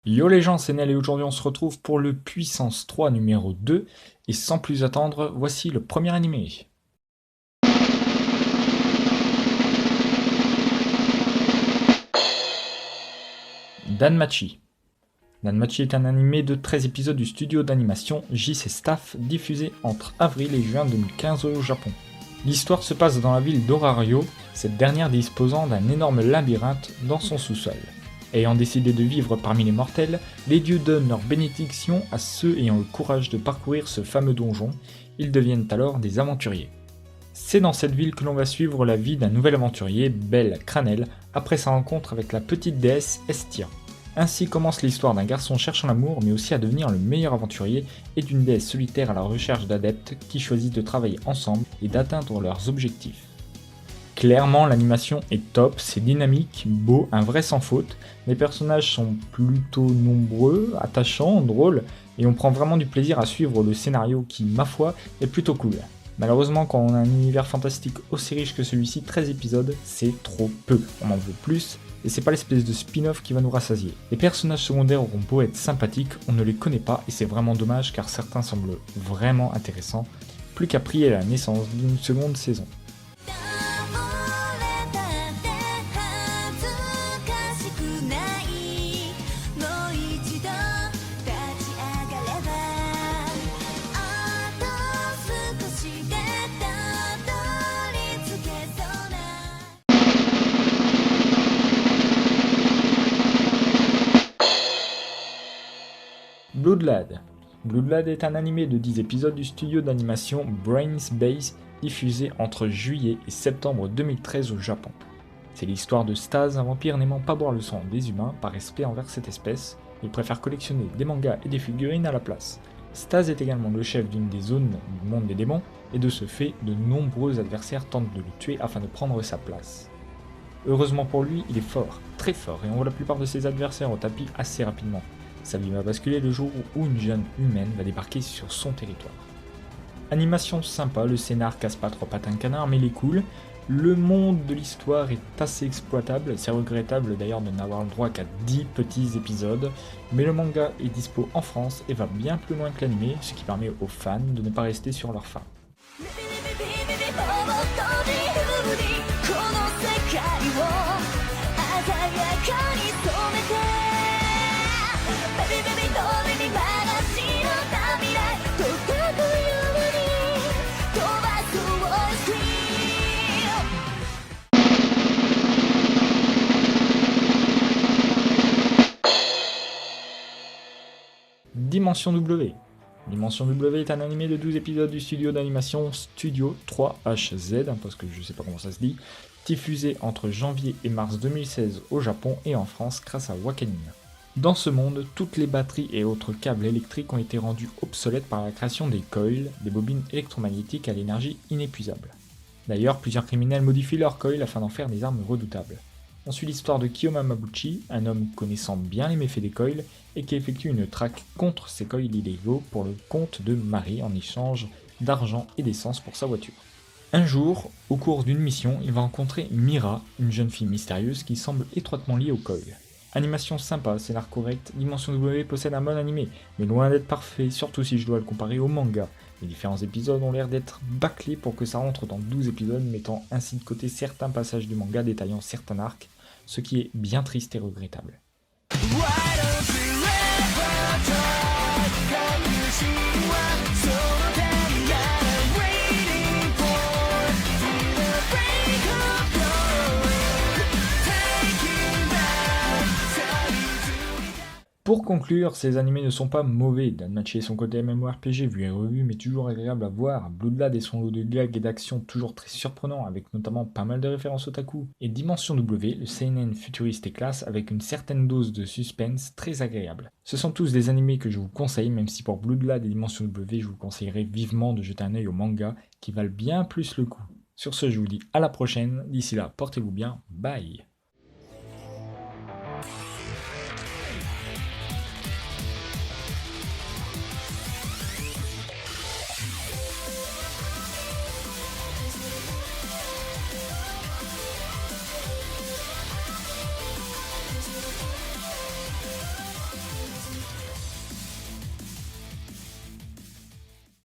Yo les gens, c'est Nel et aujourd'hui on se retrouve pour le Puissance 3 numéro 2 et sans plus attendre, voici le premier animé. Danmachi. Danmachi est un animé de 13 épisodes du studio d'animation JC Staff diffusé entre avril et juin 2015 au Japon. L'histoire se passe dans la ville d'Orario, cette dernière disposant d'un énorme labyrinthe dans son sous-sol. Ayant décidé de vivre parmi les mortels, les dieux donnent leur bénédiction à ceux ayant le courage de parcourir ce fameux donjon, ils deviennent alors des aventuriers. C'est dans cette ville que l'on va suivre la vie d'un nouvel aventurier, Bel Cranel, après sa rencontre avec la petite déesse Estia. Ainsi commence l'histoire d'un garçon cherchant l'amour, mais aussi à devenir le meilleur aventurier, et d'une déesse solitaire à la recherche d'adeptes qui choisissent de travailler ensemble et d'atteindre leurs objectifs. Clairement, l'animation est top, c'est dynamique, beau, un vrai sans faute. Les personnages sont plutôt nombreux, attachants, drôles, et on prend vraiment du plaisir à suivre le scénario qui, ma foi, est plutôt cool. Malheureusement, quand on a un univers fantastique aussi riche que celui-ci, 13 épisodes, c'est trop peu. On en veut plus, et c'est pas l'espèce de spin-off qui va nous rassasier. Les personnages secondaires auront beau être sympathiques, on ne les connaît pas, et c'est vraiment dommage car certains semblent vraiment intéressants, plus qu'à prier la naissance d'une seconde saison. Bloodlad. Bloodlad est un animé de 10 épisodes du studio d'animation Brains Base diffusé entre juillet et septembre 2013 au Japon. C'est l'histoire de Stase, un vampire n'aimant pas boire le sang des humains par respect envers cette espèce, il préfère collectionner des mangas et des figurines à la place. Stase est également le chef d'une des zones du monde des démons, et de ce fait, de nombreux adversaires tentent de le tuer afin de prendre sa place. Heureusement pour lui, il est fort, très fort, et on voit la plupart de ses adversaires au tapis assez rapidement. Sa vie va basculer le jour où une jeune humaine va débarquer sur son territoire. Animation sympa, le scénar casse pas trois pattes un canard mais il est cool. Le monde de l'histoire est assez exploitable, c'est regrettable d'ailleurs de n'avoir le droit qu'à 10 petits épisodes, mais le manga est dispo en France et va bien plus loin que l'anime, ce qui permet aux fans de ne pas rester sur leur faim. Dimension W. Dimension W est un animé de 12 épisodes du studio d'animation Studio 3HZ, parce que je sais pas comment ça se dit, diffusé entre janvier et mars 2016 au Japon et en France grâce à Wakanim. Dans ce monde, toutes les batteries et autres câbles électriques ont été rendus obsolètes par la création des coils, des bobines électromagnétiques à l'énergie inépuisable. D'ailleurs, plusieurs criminels modifient leurs coils afin d'en faire des armes redoutables. On suit l'histoire de Kiyoma Mabuchi, un homme connaissant bien les méfaits des coils et qui effectue une traque contre ces coils illégaux pour le compte de Marie en échange d'argent et d'essence pour sa voiture. Un jour, au cours d'une mission, il va rencontrer Mira, une jeune fille mystérieuse qui semble étroitement liée au coil. Animation sympa, scénar correct, Dimension W possède un bon animé, mais loin d'être parfait, surtout si je dois le comparer au manga. Les différents épisodes ont l'air d'être bâclés pour que ça rentre dans 12 épisodes, mettant ainsi de côté certains passages du manga détaillant certains arcs, ce qui est bien triste et regrettable. Pour conclure, ces animés ne sont pas mauvais, Danmachi et son côté MMORPG vu et revu mais toujours agréable à voir, Bloodlad et son lot de gags et d'actions toujours très surprenant avec notamment pas mal de références otaku, et Dimension W, le seinen futuriste et classe avec une certaine dose de suspense très agréable. Ce sont tous des animés que je vous conseille, même si pour Bloodlad et Dimension W je vous conseillerais vivement de jeter un œil aux mangas qui valent bien plus le coup. Sur ce je vous dis à la prochaine, d'ici là portez-vous bien, bye.